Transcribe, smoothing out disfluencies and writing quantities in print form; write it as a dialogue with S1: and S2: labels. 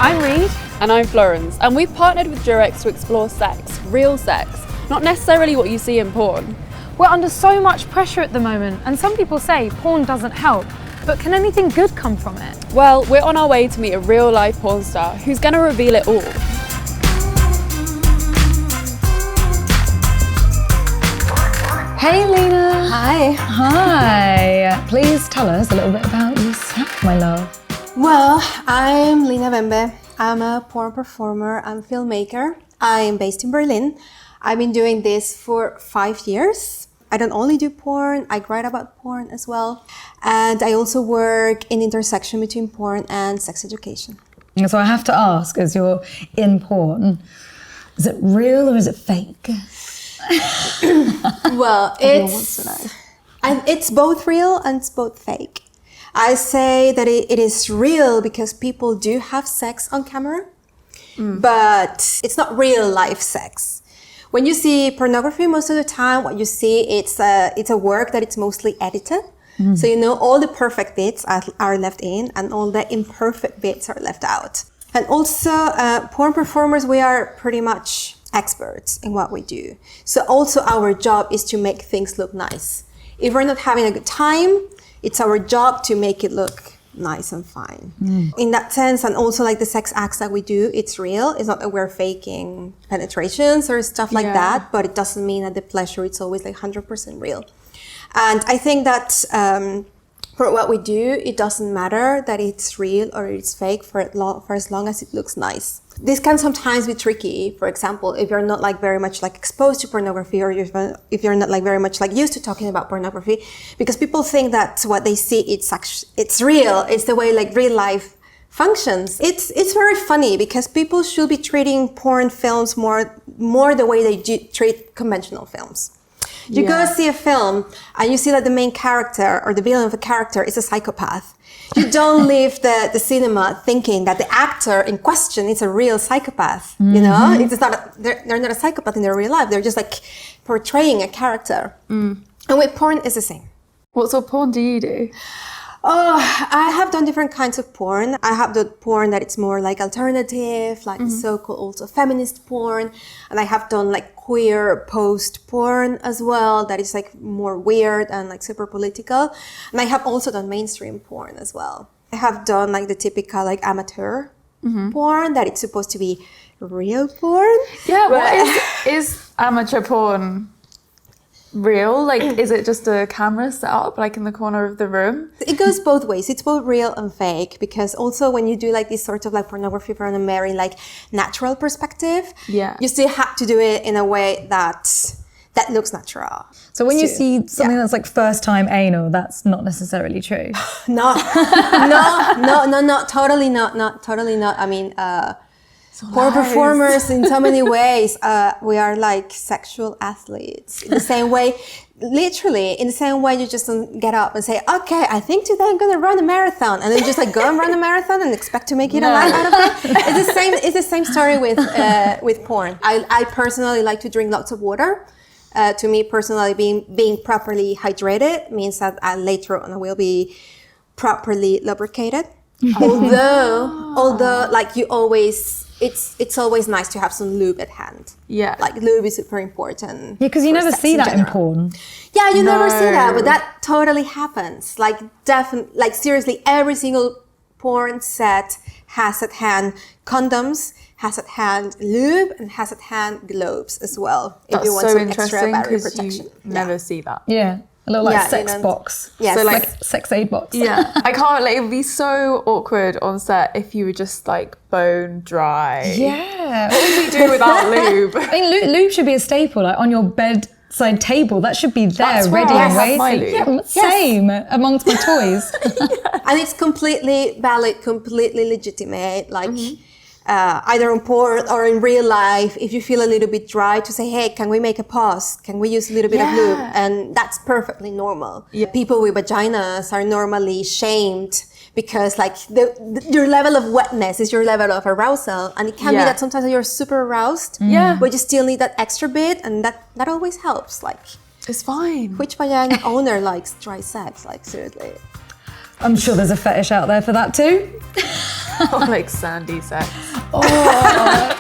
S1: I'm Reed.
S2: And I'm Florence, and we've partnered with Durex to explore sex, real sex, not necessarily what you see in porn.
S1: We're under so much pressure at the moment, and some people say porn doesn't help, but can anything good come from it?
S2: Well, we're on our way to meet a real-life porn star who's going to reveal it all.
S3: Hey Lina!
S4: Hi.
S3: Hi! Please tell us a little bit about yourself, my love.
S4: Well, I'm Lina Bembe. I'm a porn performer and filmmaker. I'm based in Berlin. I've been doing this for 5 years. I don't only do porn, I write about porn as well. And I also work in the intersection between porn and sex education.
S3: So I have to ask, as you're in porn, is it real or is it fake?
S4: Well, it's both real and it's both fake. I say that it is real because people do have sex on camera, but it's not real life sex. When you see pornography, most of the time, what you see, it's a work that it's mostly edited. So, all the perfect bits are left in and all the imperfect bits are left out. And also, porn performers, we are pretty much experts in what we do. So also our job is to make things look nice. If we're not having a good time, it's our job to make it look nice and fine. In that sense, and also like the sex acts that we do, it's real. It's not that we're faking penetrations or stuff like that, but it doesn't mean that the pleasure, it's always like 100% real. And I think that for what we do, it doesn't matter that it's real or it's fake for as long as it looks nice. This can sometimes be tricky. For example, if you're not like very much like exposed to pornography, or if you're not like very much like used to talking about pornography, because people think that what they see it's real. It's the way like real life functions. It's very funny because people should be treating porn films more the way they treat conventional films. You go see a film and you see that the main character or the villain of a character is a psychopath. You don't leave the cinema thinking that the actor in question is a real psychopath. It's not they're not a psychopath in their real life. They're just like portraying a character. And with porn, it's the same.
S2: What sort of porn do you do?
S4: Oh, I have done different kinds of porn. I have done porn that it's more like alternative, like the so-called also feminist porn. And I have done like queer post porn as well, that is like more weird and like super political. And I have also done mainstream porn as well. I have done like the typical like amateur porn that it's supposed to be real porn.
S5: Yeah, what is amateur porn? Real? Like, is it just a camera set up like in the corner of the room?
S4: It goes both ways. It's both real and fake, because also when you do like this sort of like pornography from a very like natural perspective, you still have to do it in a way that looks natural.
S3: So when you see something that's like first time anal, that's not necessarily true.
S4: No, totally not. I mean, porn performers in so many ways, we are like sexual athletes. In the same way, literally, in the same way you just don't get up and say, okay, I think today I'm going to run a marathon. And then just like go and run a marathon and expect to make it alive out of it. It's the same story with porn. I personally like to drink lots of water. To me personally, being properly hydrated means that later on I will be properly lubricated. Although like you always, it's always nice to have some lube at hand. Yeah. Like lube is super important.
S3: Yeah, because you never see that in porn.
S4: Yeah, you never see that, but that totally happens. Like definitely, like seriously, every single porn set has at hand condoms, has at hand lube, and has at hand globes as well.
S5: That's
S4: if you want
S5: so
S4: some extra
S5: interesting
S4: barrier
S5: because
S4: protection.
S5: you never see that.
S3: Yeah. A little like sex box.
S4: Yes.
S3: So like sex aid box.
S5: Yeah. I can't, like, it would be so awkward on set if you were just like bone dry.
S3: Yeah.
S5: What would you do without lube?
S3: I mean, lube should be a staple, like on your bedside table. That should be there,
S5: That's
S3: ready
S5: where I
S3: and
S5: have my
S3: waiting.
S5: lube.
S3: Yeah, same amongst my toys.
S4: And it's completely valid, completely legitimate. Like either on porn or in real life, if you feel a little bit dry, to say, hey, can we make a pause? Can we use a little bit of lube? And that's perfectly normal. Yeah. People with vaginas are normally shamed because like your level of wetness is your level of arousal. And it can be that sometimes you're super aroused, but you still need that extra bit, and that always helps. Like,
S5: it's fine.
S4: Which vagina owner likes dry sex? Like, seriously.
S3: I'm sure there's a fetish out there for that too.
S5: Or like sandy sex.
S3: Oh,